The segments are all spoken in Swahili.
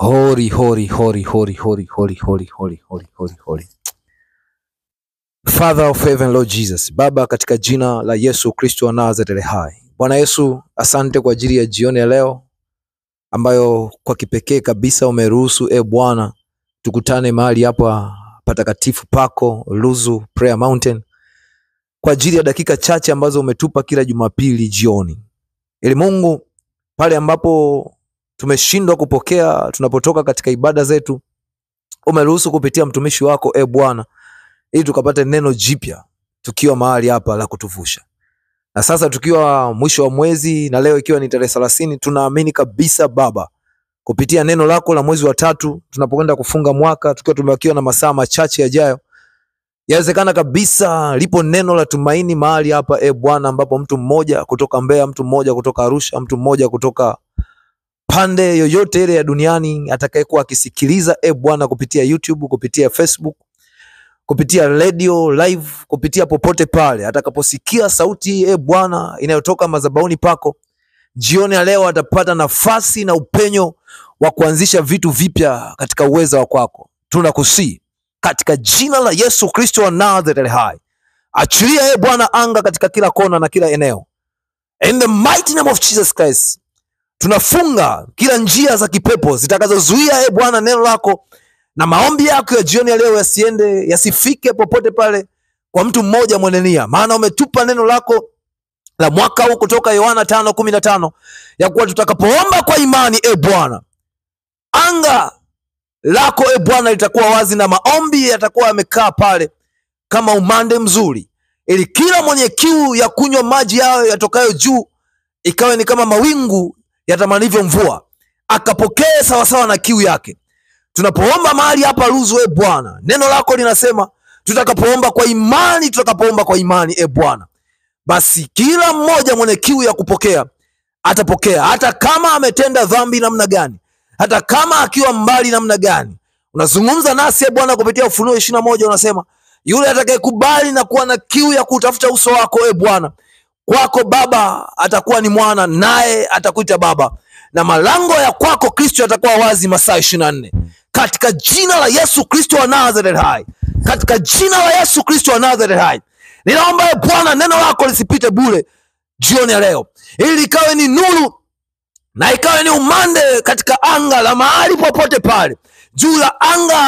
Holy, holy, holy, holy, holy, holy, holy, holy, holy, holy, holy. Father of heaven, Lord Jesus, Baba, katika jina la Yesu Kristo wa Nazareth hai. Bwana Yesu, asante kwa ajili ya jioni ya leo ambayo kwa kipekee kabisa umeruhusu Bwana tukutane mahali hapa patakatifu pako Luzu Prayer Mountain kwa ajili ya dakika chache ambazo umetupa kila Jumapili jioni. Ili Mungu, pale ambapo tumeshindwa kupokea tunapotoka katika ibada zetu, umeruhusu kupitia mtumishi wako Bwana ili tukapate neno jipya tukiwa mahali hapa la kutuvusha. Na sasa tukiwa mwisho wa mwezi na leo ikiwa ni tarehe 30, tunaamini kabisa Baba, kupitia neno lako la mwezi wa 3 tunapokwenda kufunga mwaka tukiwa tumebakiwa na masaa machache yajayo, yawezekana kabisa lipo neno la tumaini mahali hapa Bwana, ambapo mtu mmoja kutoka Mbeya, mtu mmoja kutoka Arusha, mtu mmoja kutoka pande yoyote ile ya duniani atakayekuwa akisikiliza Bwana kupitia YouTube, kupitia Facebook, kupitia radio live, kupitia popote pale atakaposikia sauti Bwana inayotoka madhabahuni pako jioni ya leo, atapata nafasi na upenyo wa kuanzisha vitu vipya katika uweza wa kwako. Tunakusihi katika jina la Yesu Kristo wa Nazareth hai, achilia Bwana anga katika kila kona na kila eneo. In the mighty name of Jesus Christ, tunafunga kila njia za kipepo zitakazozuia Bwana neno lako na maombi yako ya jioni ya leo yasifike popote pale kwa mtu mmoja mwenye nia. Maana umetupa neno lako la mwaka huu kutoka Yohana 5:15 ya kuwa tutakapoomba kwa imani Bwana, anga lako Bwana litakuwa wazi na maombi yatakuwa yamekaa pale kama umande mzuri, ili kila mwenye kiu ya kunywa maji yao yatokayo juu ikawe ni kama mawingu yatamanivyo mvua, akapokee sawasawa na kiu yake. Tunapoomba mahali hapa Luzu Bwana, neno lako linasema tutakapoomba kwa imani Bwana, basi kila mmoja mwenye kiu ya kupokea atapokea, hata kama ametenda dhambi namna gani, hata kama akiwa mbali namna gani. Unazungumza nasi Bwana kupitia Ufunuo 21, unasema yule atakayekubali na kuwa na kiu ya kutafuta uso wako Bwana, kwako Baba atakuwa ni mwana, naye atakuita Baba, na malango ya kwako Kristo yatakuwa wazi masaa 24. Katika jina la Yesu Kristo wa Nazareth hai, katika jina la Yesu Kristo wa Nazareth hai, ninaomba Bwana neno lako lisipite bure jioni ya leo, ili ikawe ni nuru na ikawe ni umande katika anga la mahali popote pale, juu ya anga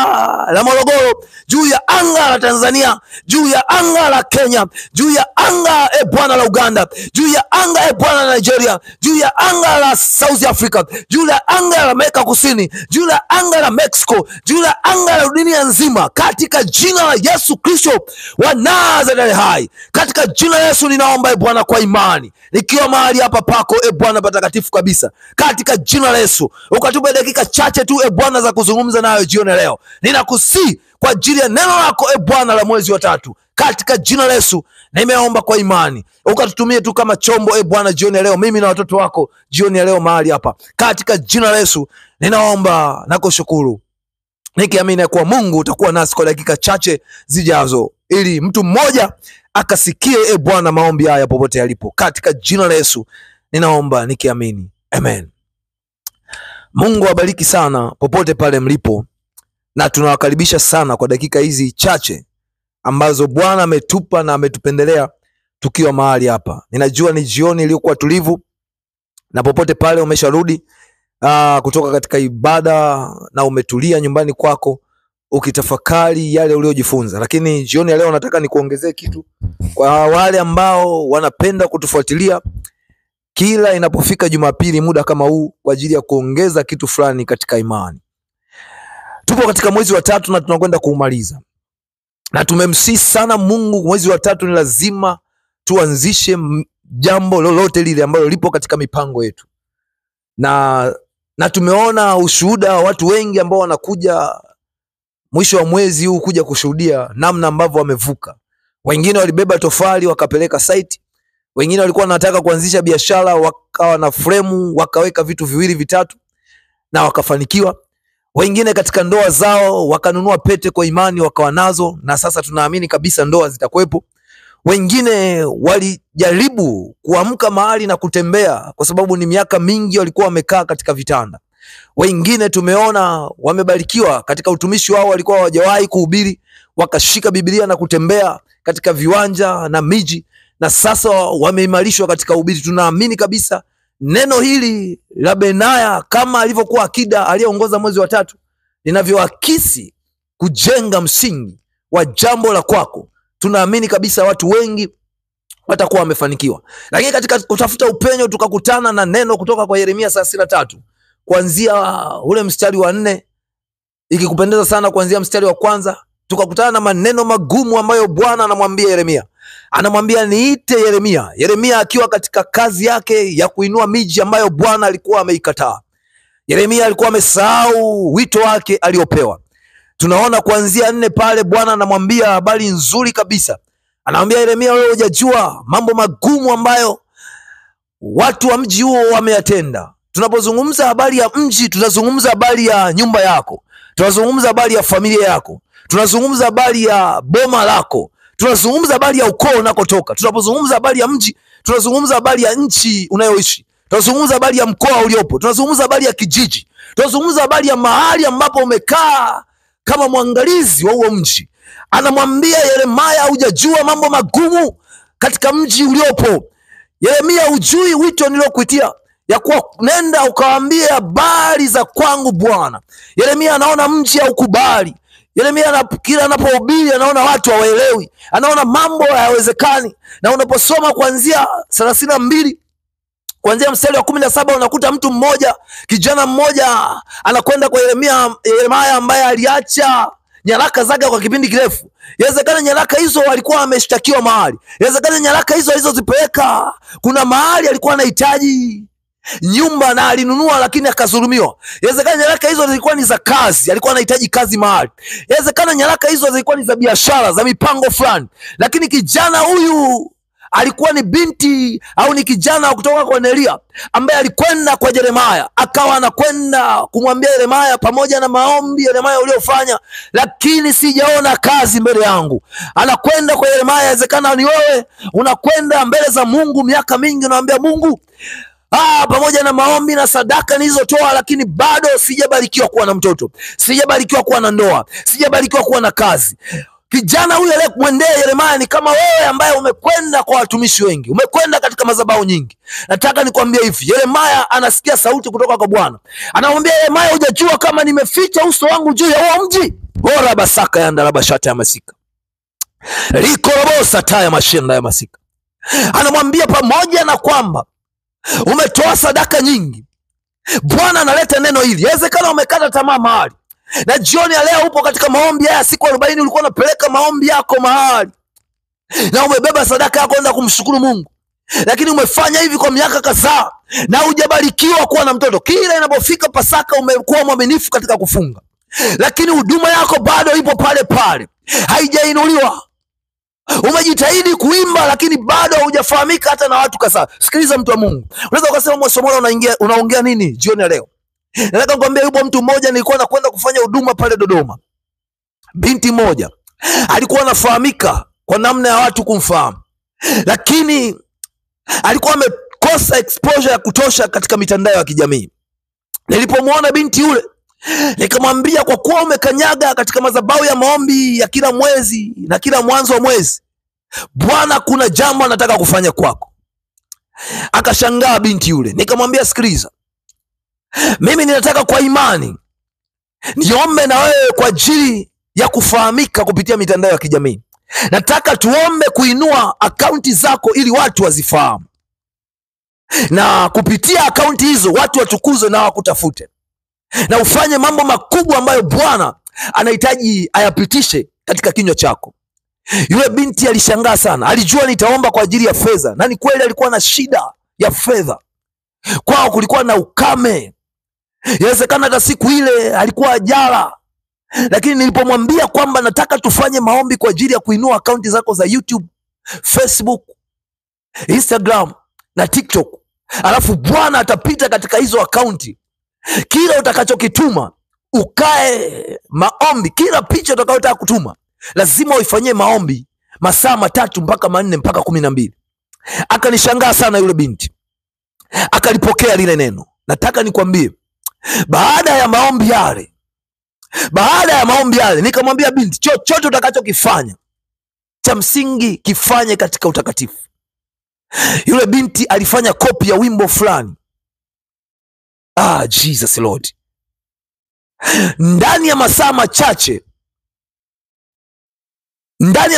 la Morogoro, juu ya anga la Tanzania, juu ya anga la Kenya, juu ya anga Bwana la Uganda, juu ya anga Bwana la Nigeria, juu ya anga la South Africa, juu ya anga la Amerika Kusini, juu ya anga la Mexico, juu ya anga la dunia nzima, katika jina la Yesu Kristo wa Nazareth hai. Katika jina la Yesu ninaomba Bwana kwa imani, nikiwa mahali hapa pako Bwana patakatifu kabisa, katika jina la Yesu ukatupe dakika chache tu Bwana za kuzungumza nayo jioni leo. Ninakusihi kwa ajili ya neno lako Bwana la mwezi wa 3, katika jina la Yesu nimeomba kwa imani, ukatutumie tu kama chombo Bwana jioni leo, mimi na watoto wako jioni leo mahali hapa, katika jina la Yesu ninaomba na kushukuru, nikiamini kwa Mungu utakuwa nasi kwa dakika chache zijazo, ili mtu mmoja akasikie Bwana maombi haya popote yalipo, katika jina la Yesu ninaomba nikiamini, amen. Mungu awabariki sana popote pale mlipo, na tunawakaribisha sana kwa dakika hizi chache ambazo Bwana ametupa na ametupendelea tukiwa mahali hapa. Ninajua ni jioni iliyokuwa tulivu, na popote pale umesharudi kutoka katika ibada na umetulia nyumbani kwako ukitafakari yale uliojifunza. Lakini jioni ya leo nataka nikuongezee kitu kwa wale ambao wanapenda kutufuatilia kila inapofika Jumapili muda kama huu, kwa ajili ya kuongeza kitu fulani katika imani. Tupo katika mwezi wa 3 na tunakwenda kuumaliza, na tumemsihi sana Mungu mwezi wa 3 ni lazima tuanzishe jambo lolote lile ambalo lipo katika mipango yetu, na tumeona ushuhuda wa watu wengi ambao wanakuja mwisho wa mwezi huu kuja kushuhudia namna ambavyo wamevuka. Wengine walibeba tofali wakapeleka site, wengine walikuwa wanataka kuanzisha biashara wakawa na fremu wakaweka vitu 2-3 na wakafanikiwa. Wengine katika ndoa zao wakanunua pete kwa imani wakawa nazo, na sasa tunaamini kabisa ndoa zitakuwepo. Wengine walijaribu kuamka mahali na kutembea, kwa sababu ni miaka mingi walikuwa wamekaa katika vitanda. Wengine tumeona wamebarikiwa katika utumishi wao, walikuwa hawajawahi kuhubiri, wakashika Biblia na kutembea katika viwanja na miji, na sasa wameimarishwa katika uhubiri. Tunaamini kabisa neno hili la Benaya, kama alivyokuwa akida aliyeongoza mwezi wa 3, linavyoakisi kujenga msingi wa jambo la kwako. Tunaamini kabisa watu wengi watakuwa wamefanikiwa. Lakini katika kutafuta upenyo tukakutana na neno kutoka kwa Yeremia 33 kuanzia ule mstari wa 4, ikikupendeza sana kuanzia mstari wa 1, tukakutana na maneno magumu ambayo Bwana anamwambia Yeremia. Anamwambia niite Yeremia. Yeremia akiwa katika kazi yake ya kuinua miji ambayo Bwana alikuwa ameikataa. Yeremia alikuwa amesahau wito wake aliopewa. Tunaona kuanzia 4 pale Bwana anamwambia habari nzuri kabisa. Anamwambia Yeremia, wewe hujajua mambo magumu ambayo watu wa mji huo wameyatenda. Tunapozungumza habari ya mji, tunazungumza habari ya nyumba yako, tunazungumza habari ya familia yako, tunazungumza habari ya boma lako, tunazungumza habari ya ukoo unakotoka. Tunapozungumza habari ya mji, tunazungumza habari ya nchi unayoishi, tunazungumza habari ya mkoa uliopo, tunazungumza habari ya kijiji, tunazungumza habari ya mahali ambapo umekaa kama mwangalizi wa huo mji. Anamwambia Yeremia, hujajua mambo magumu katika mji uliopo. Yeremia, hujui wito nilokuitia ya kuwa nenda ukawaambie habari za kwangu Bwana. Yeremia anaona mji haukubali. Yeremia kila anapohubiri anaona watu hawaelewi, anaona mambo hayawezekani. Na unaposoma kuanzia 32 kuanzia mstari wa 17 unakuta mtu mmoja, kijana mmoja anakwenda kwa Yeremia ambaye aliacha nyaraka zake kwa kipindi kirefu. Inawezekana nyaraka hizo walikuwa wameshtakiwa mahali. Inawezekana nyaraka hizo alizozipeleka kuna mahali alikuwa anahitaji nyumba na alinunua lakini akazulumiwa. Inawezekana nyaraka hizo zilikuwa ni za kazi, alikuwa anahitaji kazi mahali. Inawezekana nyaraka hizo zilikuwa ni za biashara, za mipango fulani. Lakini kijana huyu alikuwa ni binti au ni kijana kutoka kwa Nelia ambaye alikwenda kwa Yeremia, akawa anakwenda kumwambia Yeremia, pamoja na maombi Yeremia uliofanya, lakini sijaona kazi mbele yangu. Anakwenda kwa Yeremia. Inawezekana ni wewe unakwenda mbele za Mungu miaka mingi, unamwambia Mungu, pamoja na maombi na sadaka nilizotoa, lakini bado sijabarikiwa kuwa na mtoto, sijabarikiwa kuwa na ndoa, sijabarikiwa kuwa na kazi. Kijana huyu aliyemwendea Yeremia ni kama wewe ambaye umekwenda kwa watumishi wengi, umekwenda katika madhabahu nyingi. Nataka nikwambie hivi, Yeremia anasikia sauti kutoka kwa Bwana. Anamwambia Yeremia, hujajua kama nimeficha uso wangu juu ya huo mji? Bora basaka ya ndalaba shata ya masika. Liko robosa taya mashenda ya masika. Anamwambia pamoja na kwamba umetoa sadaka nyingi, Bwana analeta neno hili. Inawezekana umekata tamaa mahali, na jioni ya leo upo katika maombi haya siku 40, ulikuwa unapeleka maombi yako mahali na umebeba sadaka yako kwenda kumshukuru Mungu, lakini umefanya hivi kwa miaka kadhaa na hujabarikiwa kuwa na mtoto. Kila inapofika Pasaka umekuwa mwaminifu katika kufunga, lakini huduma yako bado ipo pale pale, haijainuliwa. Umejitahidi kuimba lakini bado hujafahamika hata na watu kadhaa. Sikiliza mtu wa Mungu, unaweza ukasema Mwasomola unaongea nini jioni ya leo? Nataka nikwambie, yupo mtu mmoja nilikuwa nakwenda kufanya huduma pale Dodoma. Binti moja alikuwa anafahamika kwa namna ya watu kumfahamu, lakini alikuwa amekosa exposure ya kutosha katika mitandao ya kijamii. Nilipomwona binti yule nikamwambia, kwa kuwa umekanyaga katika madhabahu ya maombi ya kila mwezi na kila mwanzo wa mwezi, Bwana kuna jambo anataka kufanya kwako. Akashangaa binti yule. Nikamwambia, sikiliza, mimi ninataka kwa imani niombe na wewe kwa ajili ya kufahamika kupitia mitandao ya kijamii. Nataka tuombe kuinua akaunti zako ili watu wazifahamu, na kupitia akaunti hizo watu watukuzwe na wakutafute, na ufanye mambo makubwa ambayo Bwana anahitaji ayapitishe katika kinywa chako. Yule binti alishangaa sana. Alijua nitaomba kwa ajili ya fedha, na ni kweli alikuwa na shida ya fedha. Kwao kulikuwa na ukame. Inawezekana hata siku ile alikuwa ajala. Lakini nilipomwambia kwamba nataka tufanye maombi kwa ajili ya kuinua akaunti zako za YouTube, Facebook, Instagram na TikTok, alafu Bwana atapita katika hizo akaunti, kila utakachokituma ukae maombi. Kila picha utakayotaka kutuma lazima uifanyie maombi masaa 3 mpaka 4 mpaka 12. Akanishangaa sana yule binti, akalipokea lile neno. Nataka nikwambie, Baada ya maombi yale nikamwambia binti, chochote utakachokifanya cha msingi kifanye katika utakatifu. Yule binti alifanya kopi ya wimbo fulani. Jesus Lord. Ndani ya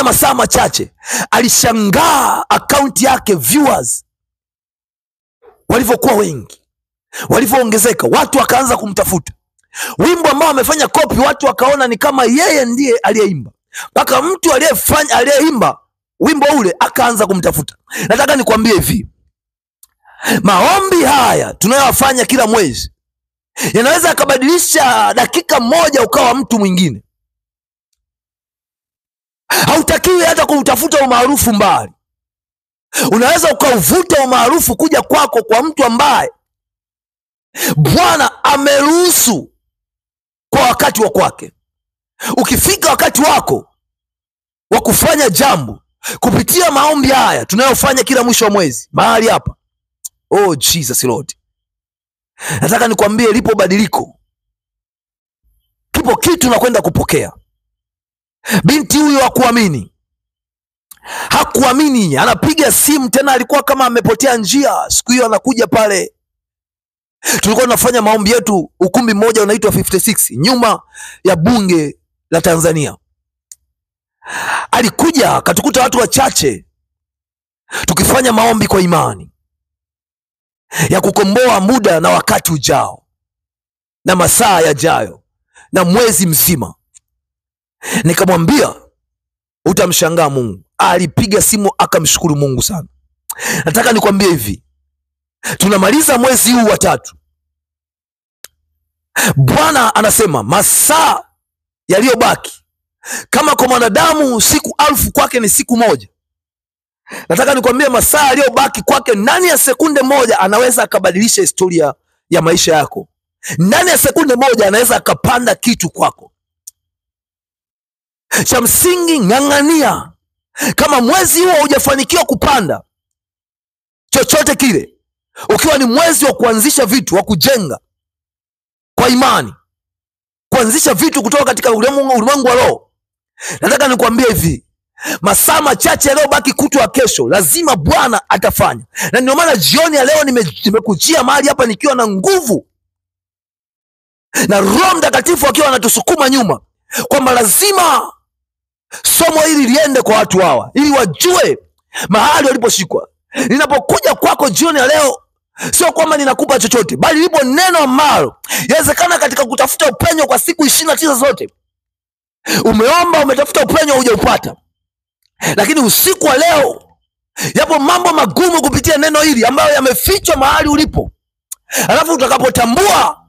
masaa machache alishangaa akaunti yake, viewers walivyokuwa wengi, walivyoongezeka, watu wakaanza kumtafuta. Wimbo ambao amefanya kopi, watu wakaona ni kama yeye ndiye aliyeimba, mpaka mtu aliyeimba wimbo ule akaanza kumtafuta. Nataka nikwambie hivi, maombi haya tunayofanya kila mwezi yanaweza yakabadilisha dakika moja ukawa mtu mwingine. Hautakiwi hata kutafuta umaarufu mbali. Unaweza ukauvuta umaarufu kuja kwako kwa mtu ambaye Bwana ameruhusu kwa wakati wa kwake. Ukifika wakati wako wa kufanya jambo kupitia maombi haya tunayofanya kila mwisho wa mwezi mahali hapa, Jesus Lord, nataka nikwambie lipo badiliko, kipo kitu nakwenda kupokea. Binti huyo hakuamini, anapiga simu tena, alikuwa kama amepotea njia. Siku hiyo anakuja pale, tulikuwa tunafanya maombi yetu ukumbi mmoja unaitwa 56 nyuma ya bunge la Tanzania. Alikuja akatukuta watu wachache tukifanya maombi kwa imani ya kukomboa muda na wakati ujao na masaa yajayo na mwezi mzima. Nikamwambia utamshangaa Mungu. Alipiga simu akamshukuru Mungu sana. Nataka nikwambie hivi, tunamaliza mwezi huu wa 3. Bwana anasema masaa yaliyobaki, kama kwa mwanadamu siku 1000 kwake ni siku moja, nataka nikwambie masaa yaliyobaki kwake, ndani ya sekunde moja anaweza akabadilisha historia ya maisha yako. Ndani ya sekunde moja anaweza akapanda kitu kwako. Cha msingi ng'ang'ania. Kama mwezi huo hujafanikiwa kupanda chochote kile, ukiwa ni mwezi wa kuanzisha vitu, wa kujenga kwa imani, kuanzisha vitu kutoka katika ulimwengu wa roho, nataka nikwambie hivi, masaa machache yaliyobaki kutwa kesho lazima Bwana atafanya. Na ndio maana jioni ya leo nimekujia mahali hapa nikiwa na nguvu na Roho Mtakatifu akiwa anatusukuma nyuma, kwamba lazima somo hili liende kwa watu hawa ili wajue mahali waliposhikwa. Ninapokuja kwako jioni ya leo, sio kwamba ninakupa chochote, bali lipo neno ambalo inawezekana katika kutafuta upenyo kwa siku 29 zote umeomba, umetafuta upenyo, hujaupata. Lakini usiku wa leo yapo mambo magumu kupitia neno hili ambayo yamefichwa mahali ulipo. Alafu utakapotambua,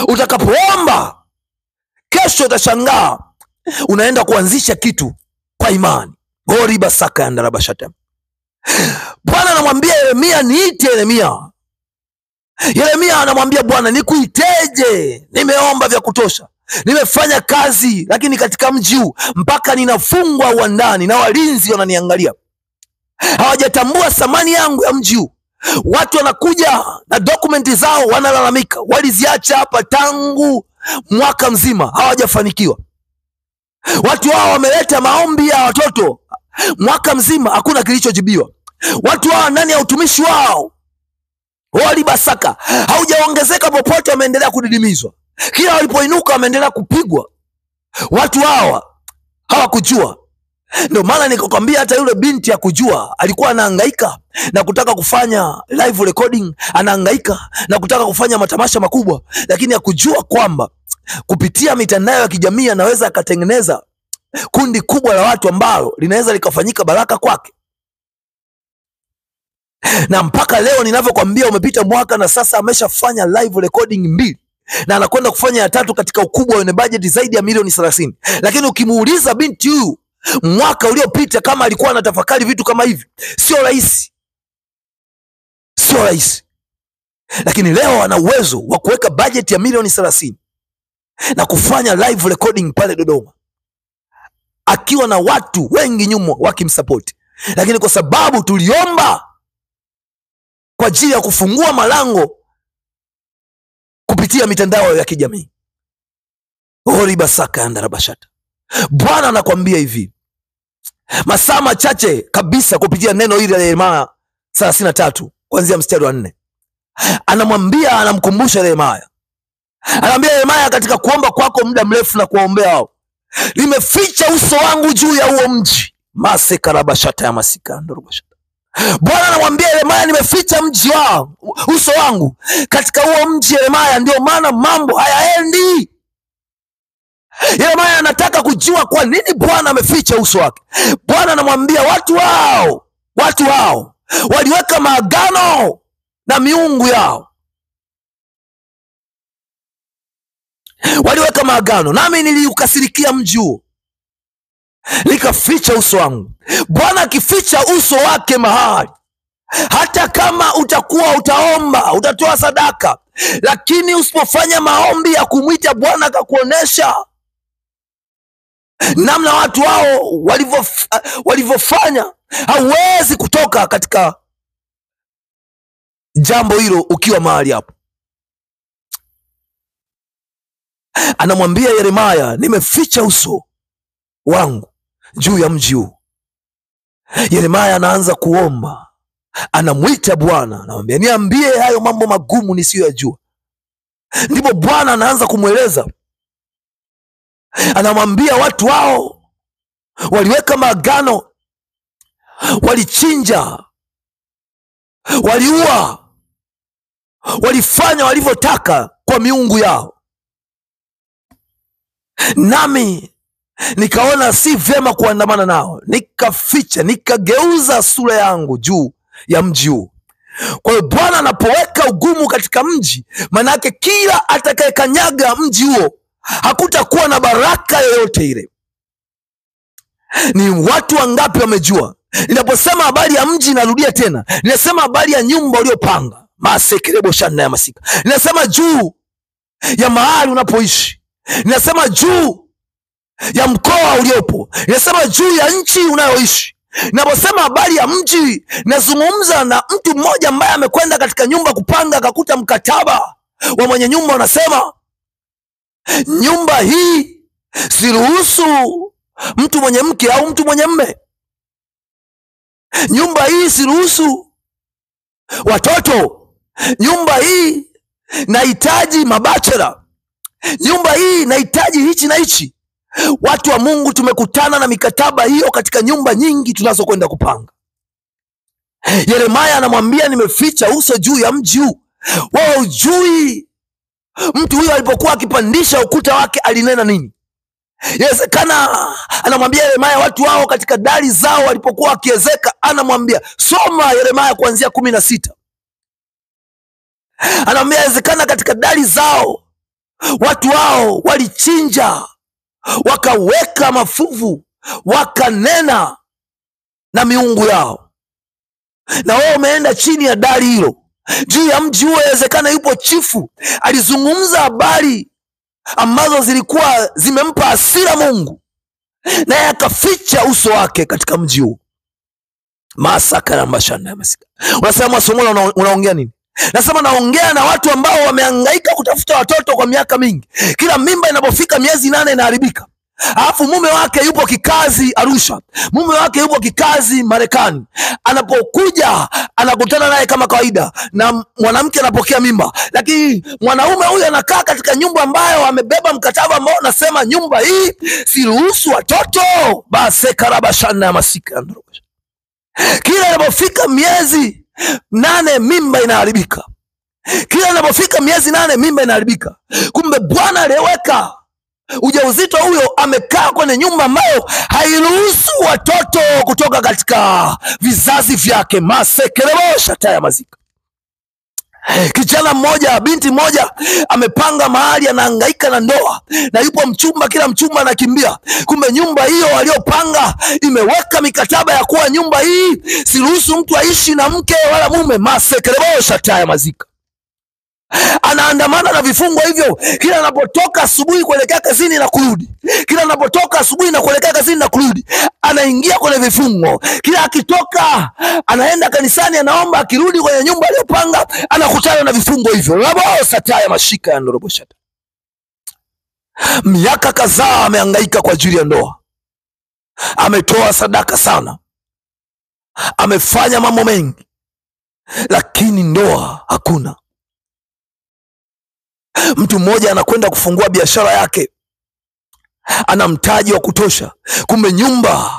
utakapoomba, kesho utashangaa unaenda kuanzisha kitu kwa imani. Goriba saka ya ndarabashata. Bwana anamwambia Yeremia, niite Yeremia. Yeremia anamwambia Bwana, nikuiteje? Nimeomba vya kutosha, nimefanya kazi, lakini katika mji huu mpaka ninafungwa uwandani na walinzi wananiangalia. Hawajatambua thamani yangu ya mji huu. Watu wanakuja na dokumenti zao, wanalalamika, waliziacha hapa tangu mwaka mzima, hawajafanikiwa. Watu hao wameleta maombi ya watoto mwaka mzima, hakuna kilichojibiwa. Watu hao ndani ya utumishi wao walibasaka, haujaongezeka popote, wameendelea kudidimizwa. Kila walipoinuka wameendelea kupigwa. Watu hawa hawakujua. Ndio maana nikakwambia hata yule binti ya kujua, alikuwa anahangaika na kutaka kufanya live recording, anahangaika na kutaka kufanya matamasha makubwa, lakini hakujua kwamba kupitia mitandao ya kijamii anaweza akatengeneza kundi kubwa la watu ambalo linaweza likafanyika baraka kwake. Na mpaka leo ninavyokuambia, umepita mwaka na sasa ameshafanya live recording 2 na anakwenda kufanya ya 3 katika ukubwa wenye budget zaidi ya milioni 30. Lakini ukimuuliza binti huyu mwaka uliopita kama alikuwa anatafakari vitu kama hivi, sio rahisi. Lakini leo ana uwezo wa kuweka budget ya milioni 30 na kufanya live recording pale Dodoma, akiwa na watu wengi nyuma wakimsupport. Lakini kwa sababu tuliomba kwa ajili ya kufungua malango kupitia kupitia mitandao ya kijamii. Oribasaka andarabashata. Bwana anakuambia hivi, masaa machache kabisa kupitia neno hili la Yeremia 33 kuanzia mstari wa 4. Anamwambia, anamkumbusha Yeremia. Anamwambia Yeremia, katika kuomba kwako muda mrefu na kuwaombea hao, nimeficha uso wangu juu ya huo mji. Masekarabashata ya masika ndorobashata. Bwana anamwambia Yeremia, nimeficha mji wao, uso wangu katika huo mji Yeremia, ndio maana mambo hayaendi. Yeremia anataka kujua kwa nini Bwana ameficha uso wake. Bwana anamwambia watu hao waliweka maagano na miungu yao. Waliweka maagano, nami niliukasirikia mji huo, nikaficha uso wangu. Bwana akificha uso wake mahali, hata kama utaomba, utatoa sadaka, lakini usipofanya maombi ya kumwita Bwana akakuonesha namna watu hao walivyofanya, hauwezi kutoka katika jambo hilo ukiwa mahali hapo. Anamwambia Yeremia, nimeficha uso wangu juu ya mji huu. Yeremia anaanza kuomba, anamwita Bwana, anamwambia niambie hayo mambo magumu nisiyoyajua. Ndipo Bwana anaanza kumweleza, anamwambia watu hao waliweka maagano, walichinja, waliua, walifanya walivyotaka kwa miungu yao. Nami nikaona si vyema kuandamana nao, nikaficha, nikageuza sura yangu juu ya mji huu. Kwa hiyo Bwana anapoweka ugumu katika mji, manake kila atakayekanyaga mji huo hakutakuwa na baraka yoyote ile. Ni watu wangapi wamejua? Ninaposema habari ya mji, narudia tena, ninasema habari ya nyumba uliopanga. Masekerebo shana ya masika. Ninasema juu ya mahali unapoishi. Ninasema juu ya mkoa uliopo. Ninasema juu ya nchi unayoishi. Ninaposema habari ya mji, nazungumza na mtu mmoja ambaye amekwenda katika nyumba kupanga, akakuta mkataba wa mwenye nyumba unasema, nyumba hii siruhusu mtu mwenye mke au mtu mwenye mme. Nyumba hii siruhusu watoto. Nyumba hii nahitaji mabachela. Nyumba hii nahitaji hichi na hichi. Watu wa Mungu, tumekutana na mikataba hiyo katika nyumba nyingi tunazokwenda kupanga. Yeremia anamwambia nimeficha uso juu ya mji huu. Wewe hujui mtu huyo alipokuwa akipandisha ukuta wake alinena nini. Inawezekana anamwambia Yeremia watu hao katika dari zao walipokuwa wakiezeka, anamwambia soma Yeremia kuanzia 16. Anamwambia inawezekana katika dari zao watu hao walichinja, wakaweka mafuvu, wakanena na miungu yao. Na wewe umeenda chini ya dari hilo, juu ya mji huo. Inawezekana yupo chifu alizungumza habari ambazo zilikuwa zimempa hasira Mungu, naye akaficha uso wake katika mji huo. Masakarambashana ya masika. Unasema somo unaongea nini? Nasema naongea na watu ambao wamehangaika kutafuta watoto kwa miaka mingi. Kila mimba inapofika miezi 8 inaharibika. Alafu mume wake yupo kikazi Arusha, mume wake yupo kikazi Marekani. Anapokuja anakutana naye kama kawaida, na mwanamke anapokea mimba, lakini mwanaume huyu anakaa katika nyumba ambayo amebeba mkataba ambao unasema nyumba hii siruhusu watoto. Basi karabashana ya masika. Kila inapofika miezi 8 mimba inaharibika. Kila inapofika miezi 8 mimba inaharibika. Kumbe Bwana aliyeweka ujauzito huyo amekaa kwenye nyumba ambayo hairuhusu watoto kutoka katika vizazi vyake. Masekelebosha taya mazika. Kijana mmoja, binti mmoja amepanga mahali, anahangaika na ndoa, na yupo mchumba, kila mchumba anakimbia. Kumbe nyumba hiyo aliyopanga imeweka mikataba ya kuwa nyumba hii siruhusu mtu aishi na mke wala mume. Masekelebosha taya mazika. anaandamana na vifungo hivyo kila anapotoka asubuhi kuelekea kazini na kurudi, kila anapotoka asubuhi na kuelekea kazini na kurudi, anaingia kwenye vifungo. Kila akitoka anaenda kanisani, anaomba, akirudi kwenye nyumba aliyopanga anakutana na vifungo hivyo. Sataya mashika ya ndoroboshata. Miaka kadhaa amehangaika kwa ajili ya ndoa, ametoa sadaka sana, amefanya mambo mengi, lakini ndoa hakuna. Mtu mmoja anakwenda kufungua biashara yake, ana mtaji wa kutosha, kumbe nyumba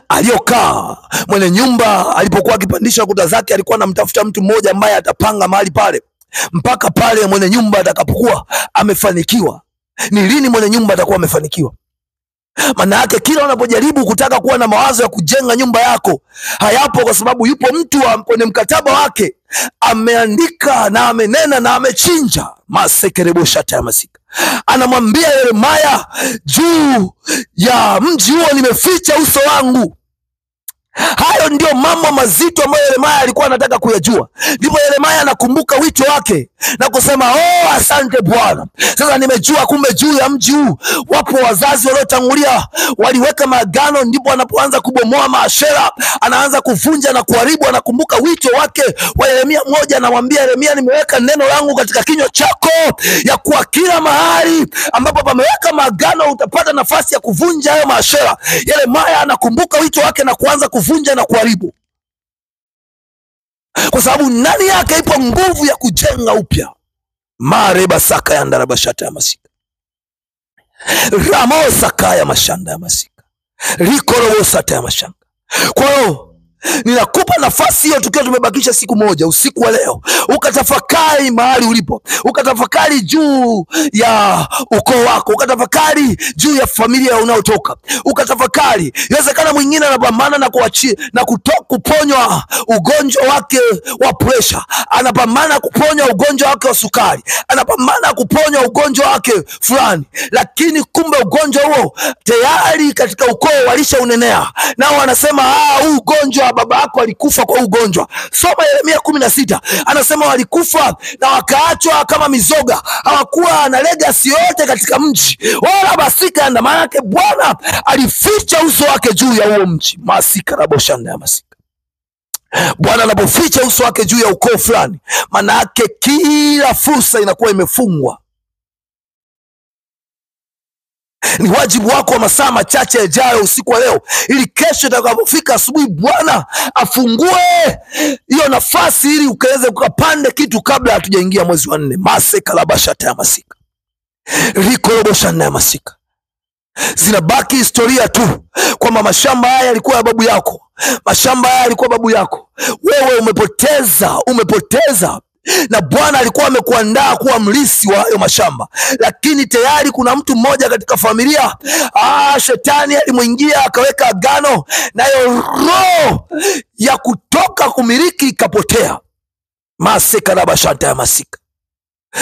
aliyokaa mwenye nyumba alipokuwa akipandisha kuta zake alikuwa anamtafuta mtu mmoja ambaye atapanga mahali pale mpaka pale mwenye nyumba atakapokuwa amefanikiwa. Ni lini mwenye nyumba atakuwa amefanikiwa? Maana yake kila unapojaribu kutaka kuwa na mawazo ya kujenga nyumba yako hayapo, kwa sababu yupo mtu kwenye mkataba wake ameandika na amenena na amechinja. Masekereboshata ya masika. Anamwambia Yeremia, juu ya mji huo nimeficha uso wangu. Hayo ndio mambo mazito ambayo Yeremia alikuwa anataka kuyajua. Ndipo Yeremia anakumbuka wito wake na kusema, asante Bwana, sasa nimejua kumbe juu ya mji huu wapo wazazi waliotangulia waliweka maagano. Ndipo anapoanza kubomoa maashera, anaanza kuvunja na kuharibu. Anakumbuka wito wake wa Yeremia moja, anamwambia Yeremia, nimeweka neno langu katika kinywa chako ya kuwa kila mahali ambapo pameweka maagano utapata nafasi ya kuvunja hayo maashera. Yeremia anakumbuka wito wake na kuanza kuvunja na kuharibu, kwa sababu ndani yake ipo nguvu ya kujenga upya. Mareba saka ya ndarabashata ya masika, ramo saka ya mashanda ya masika, rikorobo sata ya mashanga. Kwa hiyo ninakupa nafasi hiyo, tukiwa tumebakisha siku moja, usiku wa leo, ukatafakari mahali ulipo, ukatafakari juu ya ukoo wako, ukatafakari juu ya familia unayotoka, ukatafakari. Inawezekana mwingine anapambana na kuponywa ugonjwa wake wa pressure, anapambana kuponywa ugonjwa wake wa sukari, anapambana kuponywa ugonjwa wake fulani, lakini kumbe ugonjwa huo tayari katika ukoo walishaunenea, nao wanasema huu ugonjwa baba yako alikufa kwa ugonjwa. Soma Yeremia 16, anasema walikufa na wakaachwa kama mizoga, hawakuwa na legacy yote katika mji wala basika. Ndio maana yake Bwana alificha uso wake juu ya huo mji. Masika raboshanda ya masika. Bwana anapoficha uso wake juu ya ukoo fulani, maana yake kila fursa inakuwa imefungwa. Ni wajibu wako wa masaa machache yajayo usiku wa leo, ili kesho itakapofika asubuhi Bwana afungue hiyo nafasi ili ukaweze kukapande kitu kabla hatujaingia mwezi wa 4. Maseka labashata ya masika, rikoroboshana ya masika. Zinabaki historia tu kwamba mashamba haya yalikuwa ya babu yako, mashamba haya yalikuwa babu yako. Wewe umepoteza na Bwana alikuwa amekuandaa kuwa mlisi wa hayo mashamba, lakini tayari kuna mtu mmoja katika familia shetani alimuingia akaweka agano, nayo roho ya kutoka kumiliki ikapotea. Maseka rabashata ya masika,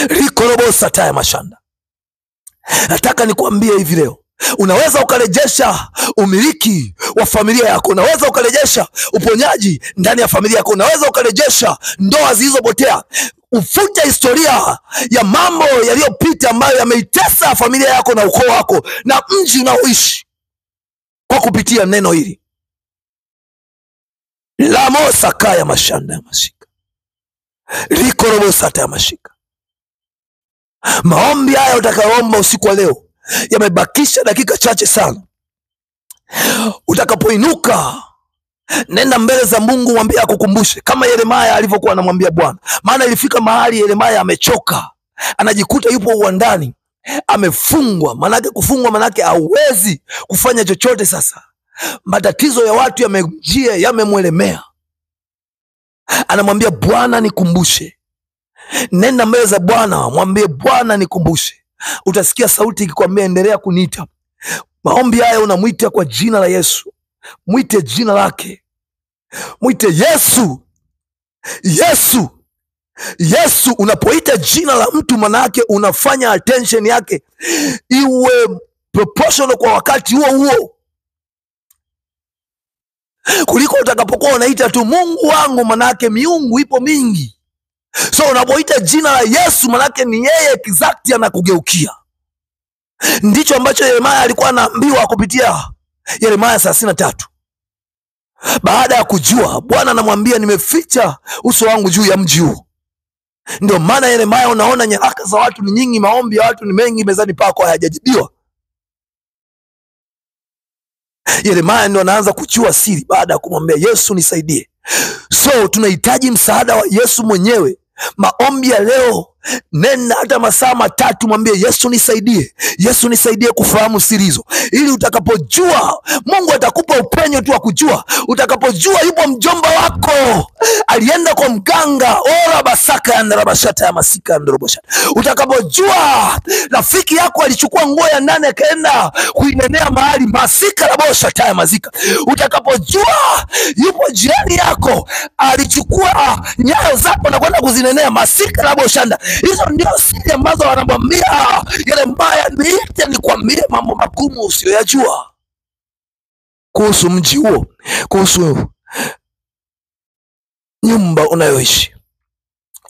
rikorobosata ya mashanda. Nataka nikuambie hivi leo, unaweza ukarejesha umiliki wa familia yako, unaweza ukarejesha uponyaji ndani ya familia yako, unaweza ukarejesha ndoa zilizopotea, ufute historia ya mambo yaliyopita ambayo yameitesa familia yako na ukoo wako na mji unaoishi, kwa kupitia neno hili la mosaka ya mashanda ya mashika, rikorobosata ya mashika. Maombi haya utakayoomba usiku wa leo yamebakisha dakika chache sana. Utakapoinuka, nenda mbele za Mungu, mwambie akukumbushe, kama Yeremia alivyokuwa anamwambia Bwana. Maana ilifika mahali Yeremia amechoka, anajikuta yupo uwandani, amefungwa. Manake kufungwa manake hawezi kufanya chochote. Sasa matatizo ya watu yamejia, yamemwelemea. Anamwambia Bwana nikumbushe. Nenda mbele za Bwana, mwambie Bwana nikumbushe. Utasikia sauti ikikwambia endelea kuniita. Maombi haya unamwita kwa jina la Yesu. Mwite jina lake. Mwite Yesu. Yesu. Yesu. Unapoita jina la mtu, manake unafanya attention yake iwe proportional kwa wakati huo huo, kuliko utakapokuwa unaita tu Mungu wangu. Manake miungu ipo mingi. So unapoita jina la Yesu, manake ni yeye exactly anakugeukia. Ndicho ambacho Yeremia alikuwa anaambiwa kupitia Yeremia 33. Baada ya kujua, Bwana anamwambia nimeficha uso wangu juu ya mji huu. Ndio maana Yeremia, unaona nyaraka za watu ni nyingi, maombi ya watu ni mengi, mezani pako hayajajibiwa. Yeremia ndio anaanza kujua siri baada ya kumwambia Yesu nisaidie. So tunahitaji msaada wa Yesu mwenyewe. Maombi ya leo, nenda hata masaa 3, mwambie Yesu nisaidie, Yesu nisaidie kufahamu siri hizo, ili utakapojua, Mungu atakupa upenyo tu wa kujua. Utakapojua yupo mjomba wako alienda kwa mganga, ora basaka ya ndarabashata ya masika ndoroboshata. Utakapojua rafiki yako alichukua nguo ya ndani akaenda kuinenea mahali masika raboshata ya mazika. Utakapojua yupo jirani yako alichukua nyayo zako na kwenda kuzinenea masika raboshanda. Hizo ndio siri ambazo wanamwambia Yeremia, niite nikwambie mambo magumu usiyoyajua kuhusu mji huo, kuhusu nyumba unayoishi.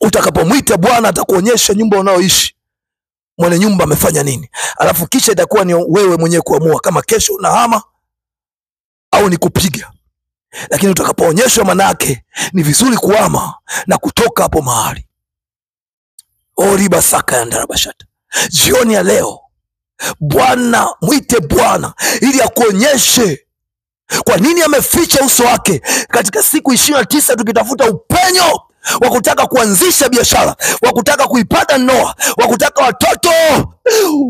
Utakapomwita Bwana atakuonyesha nyumba unayoishi, mwenye nyumba amefanya nini. Alafu kisha itakuwa ni wewe mwenyewe kuamua kama kesho unahama au ni kupiga. Lakini utakapoonyeshwa, manake ni vizuri kuhama na kutoka hapo mahali. Oriba saka ya ndarabashata. Jioni ya leo, Bwana, mwite Bwana ili akuonyeshe kwa nini ameficha uso wake katika siku 29, tukitafuta upenyo wa kutaka kuanzisha biashara, wa kutaka kuipata ndoa, wa kutaka watoto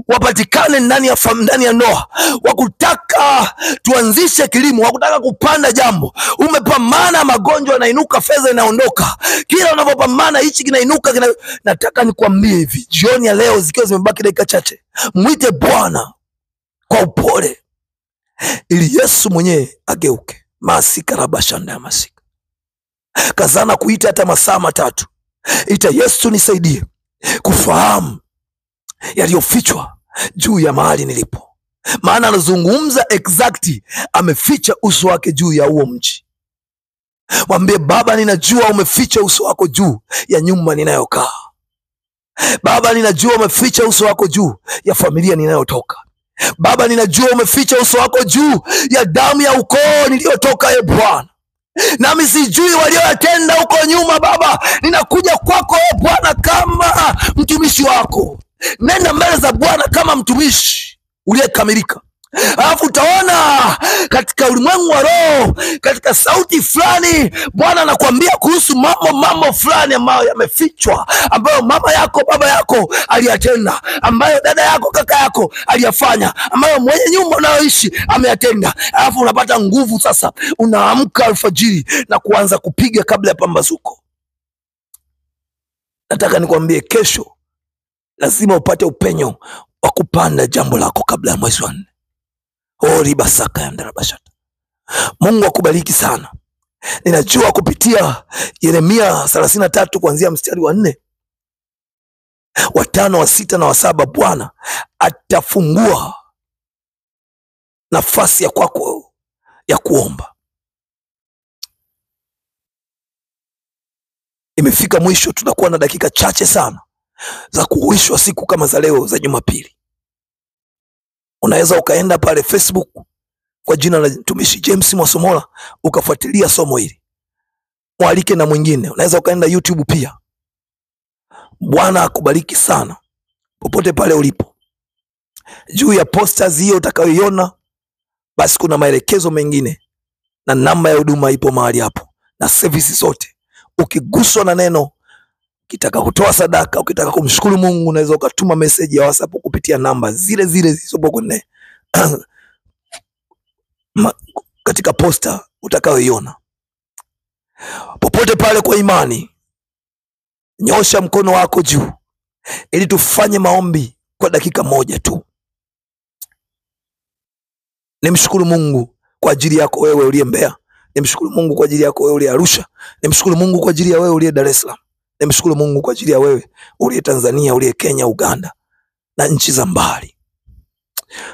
wapatikane ndani ya ndoa, wa kutaka tuanzishe kilimo, wa kutaka kupanda jambo. Umepambana, magonjwa yanainuka, fedha inaondoka. Kila unapopambana hichi kinainuka. Nataka nikwambie hivi, jioni ya leo, zikiwa zimebaki dakika chache, mwite Bwana kwa upole ili Yesu mwenyewe ageuke. Masika rabashanda ya masika. Kazana kuita hata masaa 3. Ita Yesu nisaidie kufahamu yaliyofichwa juu ya mahali nilipo. Maana anazungumza exactly, ameficha uso wake juu ya huo mji. Mwambie Baba, ninajua umeficha uso wako juu ya nyumba ninayokaa. Baba, ninajua umeficha uso wako juu ya familia ninayotoka. Baba, ninajua umeficha uso wako juu ya damu ya ukoo niliyotoka. Bwana, nami sijui walioyatenda huko nyuma. Baba, ninakuja kwako Bwana kama mtumishi wako. Nenda mbele za Bwana kama mtumishi uliyekamilika. Alafu utaona katika ulimwengu wa roho, katika sauti fulani, Bwana anakuambia kuhusu mambo fulani ambayo yamefichwa, ambayo mama yako, baba yako aliyatenda, ambayo dada yako, kaka yako aliyafanya, ambayo mwenye nyumba unayoishi ameyatenda. Alafu unapata nguvu sasa, unaamka alfajiri na kuanza kupiga kabla ya pambazuko. Nataka nikwambie, kesho lazima upate upenyo wa kupanda jambo lako kabla ya mwezi wa 4. Oriba saka ya ndarabashata. Mungu akubariki sana. Ninajua kupitia Yeremia 33 kuanzia mstari wa 4, wa 5, wa 6 na wa 7, Bwana atafungua nafasi ya kwako ya kuomba. Imefika mwisho, tunakuwa na dakika chache sana za kuhuishwa siku kama za leo za Jumapili. Unaweza ukaenda pale Facebook kwa jina la mtumishi James Mwasomola ukafuatilia somo hili. Mwalike na mwingine. Unaweza ukaenda YouTube pia. Bwana akubariki sana popote pale ulipo. Juu ya posters hiyo utakayoiona, basi kuna maelekezo mengine na namba ya huduma ipo mahali hapo, na services zote. Ukiguswa na neno, ukitaka kutoa sadaka, ukitaka kumshukuru Mungu, unaweza ukatuma message ya WhatsApp kupitia namba zile zilizopo kwenye katika posta utakayoiona. Popote pale, kwa imani, nyosha mkono wako juu ili tufanye maombi kwa dakika 1 tu. Nimshukuru Mungu kwa ajili yako wewe uliye Mbeya. Nimshukuru Mungu kwa ajili yako wewe uliye Arusha. Nimshukuru Mungu kwa ajili ya wewe uliye Dar es Salaam. Nimshukuru Mungu kwa ajili ya wewe uliye Tanzania, uliye Kenya, Uganda na nchi za mbali.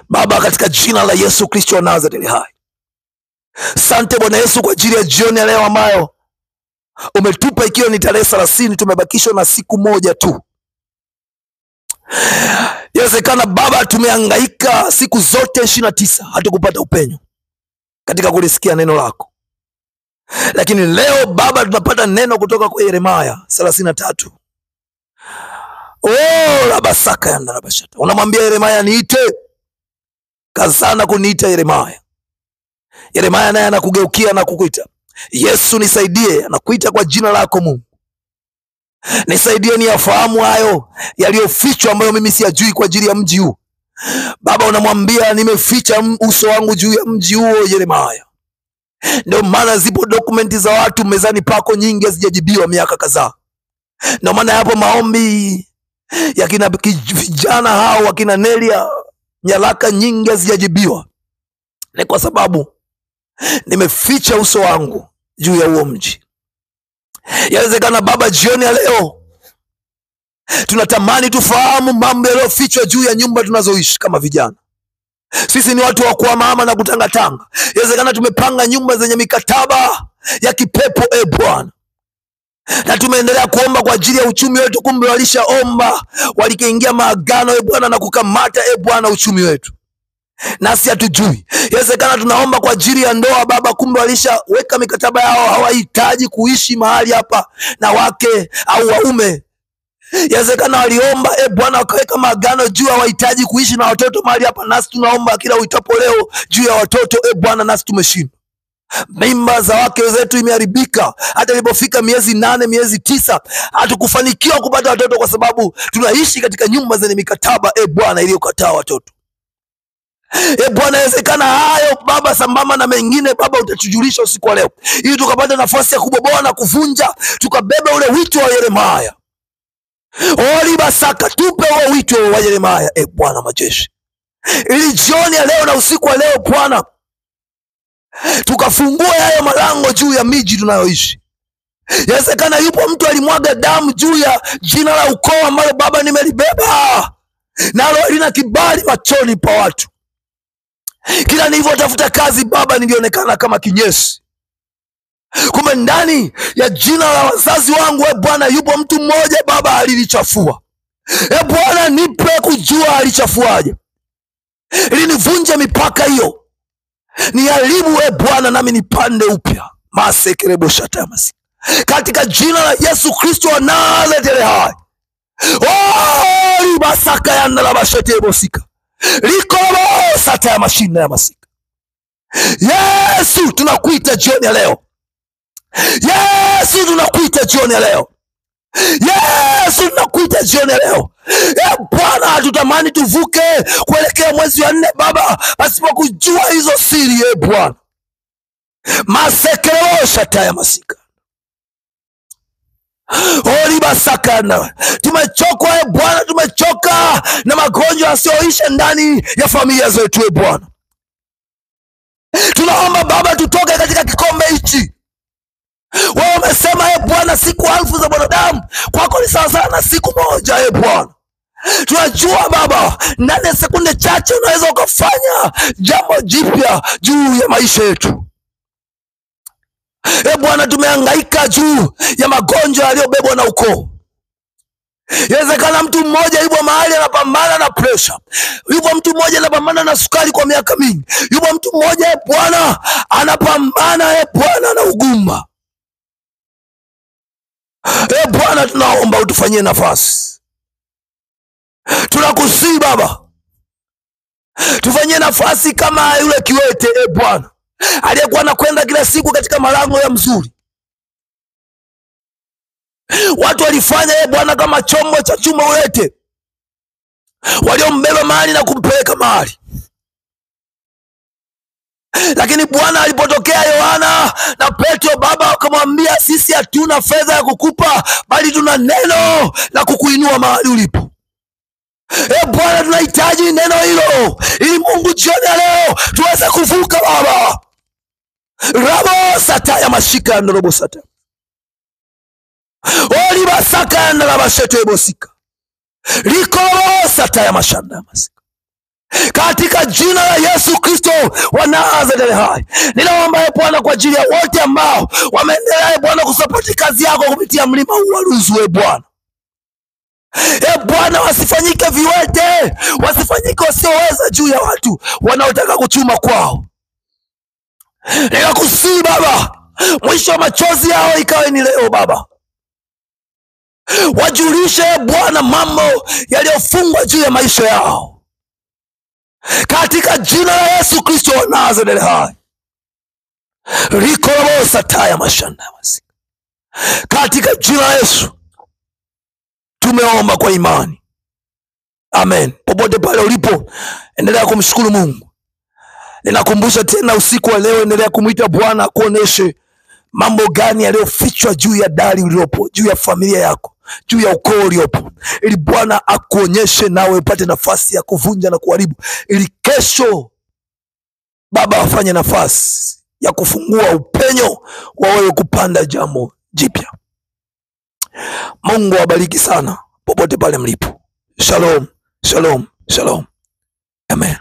Baba, katika jina la Yesu Kristo wa Nazareti hai, asante Bwana Yesu kwa ajili ya jioni ya leo ambayo umetupa ikiwa ni tarehe 30, tumebakishwa na siku moja tu. Yawezekana Baba tumehangaika siku zote 29 hatukupata upenyo katika kulisikia neno lako, lakini leo Baba tunapata neno kutoka kwa Yeremia 33. Labasaka ya narabashata. Unamwambia Yeremia, niite. Kazana kuniita Yeremia. Yeremia naye anakugeukia na kukuita, Yesu nisaidie. Anakuita kwa jina lako Mungu. Nisaidie niyafahamu hayo yaliyofichwa ambayo mimi siyajui kwa ajili ya mji huu. Baba unamwambia nimeficha uso wangu juu ya mji huo Yeremia. Ndio maana zipo dokumenti za watu mezani pako nyingi hazijajibiwa miaka kadhaa. Ndio maana hapo maombi ya kina vijana hao wakina Nelia, nyaraka nyingi hazijajibiwa. Ni kwa sababu nimeficha uso wangu juu ya huo mji. Yawezekana Baba jioni ya leo tunatamani tufahamu mambo yaliyofichwa juu ya nyumba tunazoishi kama vijana. Sisi ni watu wa kuhamahama na kutangatanga. Yawezekana tumepanga nyumba zenye mikataba ya kipepo Bwana, na tumeendelea kuomba kwa ajili ya uchumi wetu, kumbe walishaomba walikiingia maagano Bwana na kukamata Bwana uchumi wetu, nasi hatujui. Yawezekana tunaomba kwa ajili ya ndoa Baba, kumbe walishaweka mikataba yao, hawahitaji kuishi mahali hapa na wake au waume. Yawezekana waliomba Bwana wakaweka maagano juu hawahitaji kuishi na watoto mahali hapa, nasi tunaomba kila uitapo leo juu ya watoto Bwana, nasi tumeshindwa. Mimba za wake zetu imeharibika, hata ilipofika miezi 8 miezi 9 hatukufanikiwa kupata watoto kwa sababu tunaishi katika nyumba zenye mikataba Bwana iliyokataa watoto. Bwana, yawezekana hayo Baba sambamba na mengine Baba utatujulisha usiku wa leo, ili tukapata nafasi ya kubomoa na kuvunja, tukabebe ule wito wa Yeremia. Libasaka, tupe huo wito wa Yeremia Bwana majeshi, ili jioni ya leo na usiku wa leo Bwana tukafungua hayo malango juu ya miji tunayoishi. Yawezekana yupo mtu alimwaga damu juu ya jina la ukoo ambalo Baba nimelibeba nalo lina kibali machoni pa watu. Kila nilivyotafuta kazi Baba nilionekana kama kinyesi, kumbe ndani ya jina la wazazi wangu Bwana yupo mtu mmoja Baba alilichafua. Bwana nipe kujua alichafuaje, ili nivunje mipaka hiyo, niharibu Bwana nami nipande upya. Masekerebo shata masi, katika jina la Yesu Kristo wa Nazareti hai. Libasaka ya nalabashete bosika likobo sata ya mashina ya masika. Yesu tunakuita jioni ya leo. Yesu tunakuita jioni ya leo. Yesu tunakuita jioni ya leo. Bwana hatutamani tuvuke kuelekea mwezi wa 4 Baba pasipo kujua hizo siri Bwana. Masekero shata ya masika. Libasakana. Tumechoka Bwana, tumechoka na magonjwa yasiyoisha ndani ya familia zetu Bwana. Tunaomba Baba tutoke katika kikombe hichi. Wewe umesema Bwana siku 1000 za wanadamu kwako ni sawa sana na siku moja Bwana. Tunajua Baba ndani ya sekunde chache unaweza ukafanya jambo jipya juu ya maisha yetu. Bwana tumehangaika juu ya magonjwa yaliyobebwa na ukoo. Yawezekana mtu mmoja yupo mahali anapambana na pressure. Yupo mtu mmoja anapambana na sukari kwa miaka mingi. Yupo mtu mmoja Bwana anapambana Bwana na ugumba. Bwana tunaomba utufanyie nafasi. Tunakusihi Baba, tufanyie nafasi kama yule kiwete Bwana aliyekuwa anakwenda kila siku katika malango ya mzuri. Watu walifanya Bwana kama chombo cha chuma ulete, waliombeba mahali na kumpeleka mahali. Lakini Bwana alipotokea Yohana na Petro Baba wakamwambia, sisi hatuna fedha ya kukupa, bali tuna neno la kukuinua mahali ulipo. Bwana tunahitaji neno hilo ili Mungu jioni ya leo tuweze kuvuka Baba. Rabo sata ya mashika na robo sata. Libasaka na labashete bosika. Liko sata ya mashanda ya masika. katika jina la Yesu Kristo wa Nazareti hai. Ninaomba Bwana kwa ajili ya wote ambao wameendelea Bwana kusapoti kazi yako kupitia mlima huu wa Ruzu. Bwana, Bwana, wasifanyike viwete, wasifanyike wasioweza juu ya watu wanaotaka kuchuma kwao. Ninakusihi Baba, mwisho wa machozi yao ikawe ni leo Baba. Wajulishe Bwana mambo yaliyofungwa juu ya maisha yao, katika jina la Yesu Kristo wa Nazareti hai. Rikorobosa taya mashanda masi, katika jina la Yesu tumeomba kwa imani, amen. Popote pale ulipo, endelea kumshukuru Mungu. Ninakumbusha tena usiku wa leo, endelea kumuita Bwana akuoneshe mambo gani yaliyofichwa juu ya dari uliopo, juu ya familia yako, juu ya ukoo uliopo, ili Bwana akuonyeshe nawe upate nafasi ya kuvunja na kuharibu, ili kesho Baba afanye nafasi ya kufungua upenyo wa wewe kupanda jambo jipya. Mungu awabariki sana popote pale mlipo. Shalom, shalom, shalom. Amen.